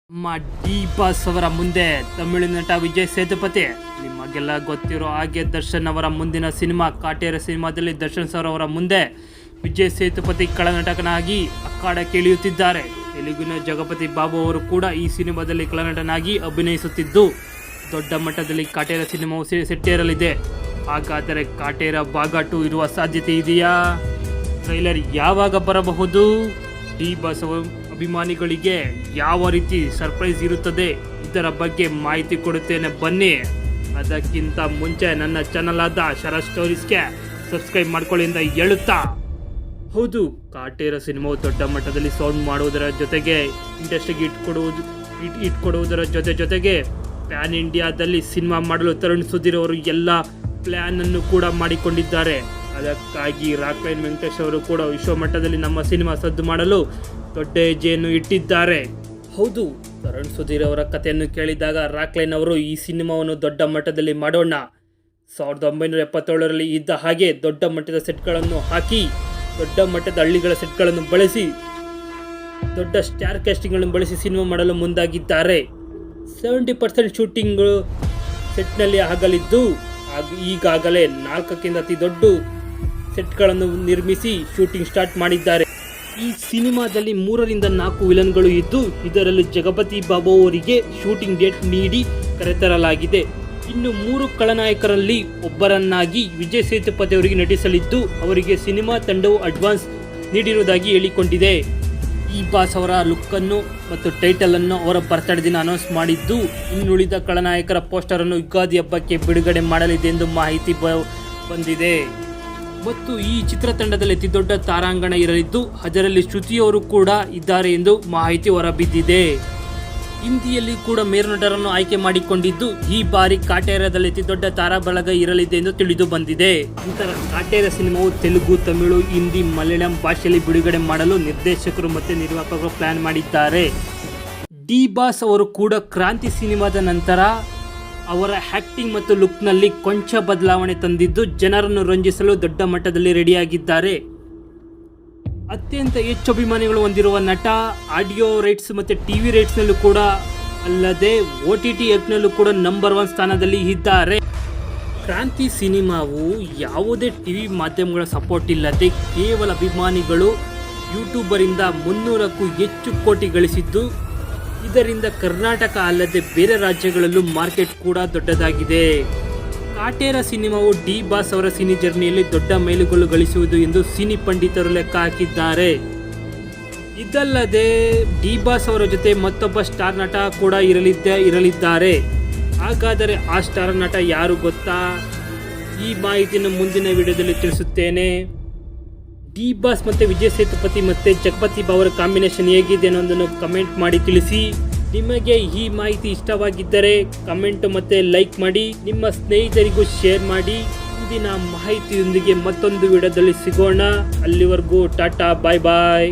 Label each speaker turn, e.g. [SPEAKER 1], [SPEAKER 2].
[SPEAKER 1] ನಮ್ಮ D boss ಅವರ ಮುಂದೆ ತಮಿಳು ನಟ ವಿಜಯ್ ಸೇತುಪತಿ. ನಿಮಗೆಲ್ಲ ಗೊತ್ತಿರೋ ಹಾಗೆ ದರ್ಶನ್ ಅವರ ಮುಂದಿನ ಸಿನಿಮಾ ಕಾಟೇರ ಸಿನಿಮಾದಲ್ಲಿ ದರ್ಶನ್ ಸರ್ ಅವರ ಮುಂದೆ ವಿಜಯ್ ಸೇತುಪತಿ ಖಳನಟಕನಾಗಿ ಅಖಾಡಕ್ಕೆ ಇಳಿಯುತ್ತಿದ್ದಾರೆ. ತೆಲುಗಿನ ಜಗಪತಿ ಬಾಬು ಅವರು ಕೂಡ ಈ ಸಿನಿಮಾದಲ್ಲಿ ಖಳನಟನಾಗಿ ಅಭಿನಯಿಸುತ್ತಿದ್ದು ದೊಡ್ಡ ಮಟ್ಟದಲ್ಲಿ ಕಾಟೇರ ಸಿನಿಮಾವು ಸೆಟ್ಟೇರಲಿದೆ. ಹಾಗಾದರೆ ಕಾಟೇರ ಭಾಗ 2 ಇರುವ ಸಾಧ್ಯತೆ ಇದೆಯಾ? ಟ್ರೈಲರ್ ಯಾವಾಗ ಬರಬಹುದು? ಡಿ ಬಾಸ್ ಅಭಿಮಾನಿಗಳಿಗೆ ಯಾವ ರೀತಿ ಸರ್ಪ್ರೈಸ್ ಇರುತ್ತದೆ, ಇದರ ಬಗ್ಗೆ ಮಾಹಿತಿ ಕೊಡುತ್ತೇನೆ ಬನ್ನಿ. ಅದಕ್ಕಿಂತ ಮುಂಚೆ ನನ್ನ ಚಾನಲ್ ಆದ ಶರತ್ ಸ್ಟೋರೀಸ್ಗೆ ಸಬ್ಸ್ಕ್ರೈಬ್ ಮಾಡ್ಕೊಳ್ಳಿ ಅಂತ ಹೇಳುತ್ತಾ, ಹೌದು, ಕಾಟೇರ ಸಿನಿಮಾವು ದೊಡ್ಡ ಮಟ್ಟದಲ್ಲಿ ಸೌಂಡ್ ಮಾಡುವುದರ ಜೊತೆಗೆ ಇಂಡಸ್ಟ್ರಿಗೆ ಇಟ್ಕೊಡುವುದರ ಜೊತೆಗೆ ಪ್ಯಾನ್ ಇಂಡಿಯಾದಲ್ಲಿ ಸಿನಿಮಾ ಮಾಡಲು ತರುಣ್ ಸುಧೀರ್ ಅವರು ಎಲ್ಲ ಪ್ಲ್ಯಾನ್ ಅನ್ನು ಕೂಡ ಮಾಡಿಕೊಂಡಿದ್ದಾರೆ. ಅದಕ್ಕಾಗಿ ರಾಕ್ಲೈನ್ ವೆಂಕಟೇಶ್ ಅವರು ಕೂಡ ವಿಶ್ವ ಮಟ್ಟದಲ್ಲಿ ನಮ್ಮ ಸಿನಿಮಾ ಸದ್ದು ಮಾಡಲು ದೊಡ್ಡ ಹೆಜ್ಜೆಯನ್ನು ಇಟ್ಟಿದ್ದಾರೆ. ಹೌದು, ತರುಣ್ ಸುಧೀರ್ ಅವರ ಕಥೆಯನ್ನು ಕೇಳಿದಾಗ ರಾಕ್ಲೈನ್ ಅವರು ಈ ಸಿನಿಮಾವನ್ನು ದೊಡ್ಡ ಮಟ್ಟದಲ್ಲಿ ಮಾಡೋಣ, 1977ರಲ್ಲಿ ಇದ್ದ ಹಾಗೆ ದೊಡ್ಡ ಮಟ್ಟದ ಸೆಟ್ಗಳನ್ನು ಹಾಕಿ, ದೊಡ್ಡ ಮಟ್ಟದ ಹಳ್ಳಿಗಳ ಸೆಟ್ಗಳನ್ನು ಬಳಸಿ, ದೊಡ್ಡ ಸ್ಟಾರ್ ಕ್ಯಾಸ್ಟಿಂಗ್ಗಳನ್ನು ಬಳಸಿ ಸಿನಿಮಾ ಮಾಡಲು ಮುಂದಾಗಿದ್ದಾರೆ. 70% ಶೂಟಿಂಗ್ ಸೆಟ್ನಲ್ಲಿ ಆಗಲಿದ್ದು ಈಗಾಗಲೇ 4ಕ್ಕಿಂತ ಅತಿ ದೊಡ್ಡ ಸೆಟ್ಗಳನ್ನು ನಿರ್ಮಿಸಿ ಶೂಟಿಂಗ್ ಸ್ಟಾರ್ಟ್ ಮಾಡಿದ್ದಾರೆ. ಈ ಸಿನಿಮಾದಲ್ಲಿ 3ರಿಂದ 4 ವಿಲನ್ಗಳು ಇದ್ದು ಇದರಲ್ಲಿ ಜಗಪತಿ ಬಾಬು ಅವರಿಗೆ ಶೂಟಿಂಗ್ ಡೇಟ್ ನೀಡಿ ಕರೆತರಲಾಗಿದೆ. ಇನ್ನು 3 ಖಳನಾಯಕರಲ್ಲಿ ಒಬ್ಬರನ್ನಾಗಿ ವಿಜಯ್ ಸೇತುಪತಿ ಅವರಿಗೆ ನಟಿಸಲಿದ್ದು ಅವರಿಗೆ ಸಿನಿಮಾ ತಂಡವು ಅಡ್ವಾನ್ಸ್ ನೀಡಿರುವುದಾಗಿ ಹೇಳಿಕೊಂಡಿದೆ. ಈ ಬಾಸ್ ಅವರ ಲುಕ್ಕನ್ನು ಮತ್ತು ಟೈಟಲ್ ಅನ್ನು ಅವರ ಬರ್ತಡೇ ದಿನ ಅನೌನ್ಸ್ ಮಾಡಿದ್ದು ಇನ್ನುಳಿದ ಖಳನಾಯಕರ ಪೋಸ್ಟರ್ ಅನ್ನು ಯುಗಾದಿ ಹಬ್ಬಕ್ಕೆ ಬಿಡುಗಡೆ ಮಾಡಲಿದೆ ಎಂದು ಮಾಹಿತಿ ಬಂದಿದೆ. ಮತ್ತು ಈ ಚಿತ್ರತಂಡದಲ್ಲಿ ಅತಿ ದೊಡ್ಡ ತಾರಾಂಗಣ ಇರಲಿದ್ದು ಅದರಲ್ಲಿ ಶ್ರುತಿಯವರು ಕೂಡ ಇದ್ದಾರೆ ಎಂದು ಮಾಹಿತಿ ಹೊರಬಿದ್ದಿದೆ. ಹಿಂದಿಯಲ್ಲಿ ಕೂಡ ಮೇರುನಟರನ್ನು ಆಯ್ಕೆ ಮಾಡಿಕೊಂಡಿದ್ದು ಈ ಬಾರಿ ಕಾಟೇರದಲ್ಲಿ ಅತಿ ದೊಡ್ಡ ತಾರಾ ಬಳಗ ಇರಲಿದೆ ಎಂದು ತಿಳಿದು ಬಂದಿದೆ. ನಂತರ ಕಾಟೇರ ಸಿನಿಮಾವು ತೆಲುಗು, ತಮಿಳು, ಹಿಂದಿ, ಮಲಯಾಳಂ ಭಾಷೆಯಲ್ಲಿ ಬಿಡುಗಡೆ ಮಾಡಲು ನಿರ್ದೇಶಕರು ಮತ್ತು ನಿರ್ಮಾಪಕರು ಪ್ಲಾನ್ ಮಾಡಿದ್ದಾರೆ. ಡಿ ಬಾಸ್ ಅವರು ಕೂಡ ಕ್ರಾಂತಿ ಸಿನಿಮಾದ ನಂತರ ಅವರ ಆ್ಯಕ್ಟಿಂಗ್ ಮತ್ತು ಲುಕ್ನಲ್ಲಿ ಕೊಂಚ ಬದಲಾವಣೆ ತಂದಿದ್ದು ಜನರನ್ನು ರಂಜಿಸಲು ದೊಡ್ಡ ಮಟ್ಟದಲ್ಲಿ ರೆಡಿಯಾಗಿದ್ದಾರೆ. ಅತ್ಯಂತ ಹೆಚ್ಚು ಅಭಿಮಾನಿಗಳು ಹೊಂದಿರುವ ನಟ, ಆಡಿಯೋ ರೈಟ್ಸ್ ಮತ್ತು ಟಿವಿ ರೈಟ್ಸ್ನಲ್ಲೂ ಕೂಡ ಅಲ್ಲದೆ OTT ಆ್ಯಪ್ನಲ್ಲೂ ಕೂಡ ನಂಬರ್ 1 ಸ್ಥಾನದಲ್ಲಿ ಇದ್ದಾರೆ. ಕ್ರಾಂತಿ ಸಿನಿಮಾವು ಯಾವುದೇ ಟಿವಿ ಮಾಧ್ಯಮಗಳ ಸಪೋರ್ಟ್ ಇಲ್ಲದೆ ಕೇವಲ ಅಭಿಮಾನಿಗಳು ಯೂಟ್ಯೂಬರಿಂದ 300ಕ್ಕೂ ಹೆಚ್ಚು ಕೋಟಿ ಗಳಿಸಿದ್ದು ಇದರಿಂದ ಕರ್ನಾಟಕ ಅಲ್ಲದೆ ಬೇರೆ ರಾಜ್ಯಗಳಲ್ಲೂ ಮಾರ್ಕೆಟ್ ಕೂಡ ದೊಡ್ಡದಾಗಿದೆ. ಕಾಟೇರ ಸಿನಿಮಾವು ಡಿ ಬಾಸ್ ಅವರ ಸಿನಿ ಜರ್ನಿಯಲ್ಲಿ ದೊಡ್ಡ ಮೈಲುಗಲ್ಲು ಗಳಿಸುವುದು ಎಂದು ಸಿನಿ ಪಂಡಿತರು ಲೆಕ್ಕ ಹಾಕಿದ್ದಾರೆ. ಇದಲ್ಲದೆ ಡಿ ಬಾಸ್ ಅವರ ಜೊತೆ ಮತ್ತೊಬ್ಬ ಸ್ಟಾರ್ ನಟ ಕೂಡ ಇರಲಿದ್ದಾರೆ. ಹಾಗಾದರೆ ಆ ಸ್ಟಾರ್ ನಟ ಯಾರು ಗೊತ್ತಾ? ಈ ಮಾಹಿತಿಯನ್ನು ಮುಂದಿನ ವಿಡಿಯೋದಲ್ಲಿ ತಿಳಿಸುತ್ತೇನೆ. ಡಿ ಬಾಸ್ ಮತ್ತು ವಿಜಯ್ ಸೇತುಪತಿ ಮತ್ತು ಜಗಪತಿ ಬಾಬು ಕಾಂಬಿನೇಷನ್ ಹೇಗಿದೆ ಅನ್ನೋದನ್ನು ಕಮೆಂಟ್ ಮಾಡಿ ತಿಳಿಸಿ. ನಿಮಗೆ ಈ ಮಾಹಿತಿ ಇಷ್ಟವಾಗಿದ್ದರೆ ಕಮೆಂಟ್ ಮತ್ತು ಲೈಕ್ ಮಾಡಿ, ನಿಮ್ಮ ಸ್ನೇಹಿತರಿಗೂ ಶೇರ್ ಮಾಡಿ. ಇಂದಿನ ಮಾಹಿತಿಯೊಂದಿಗೆ ಮತ್ತೊಂದು ವಿಡಿಯೋದಲ್ಲಿ ಸಿಗೋಣ. ಅಲ್ಲಿವರೆಗೂ ಟಾಟಾ, ಬಾಯ್ ಬಾಯ್.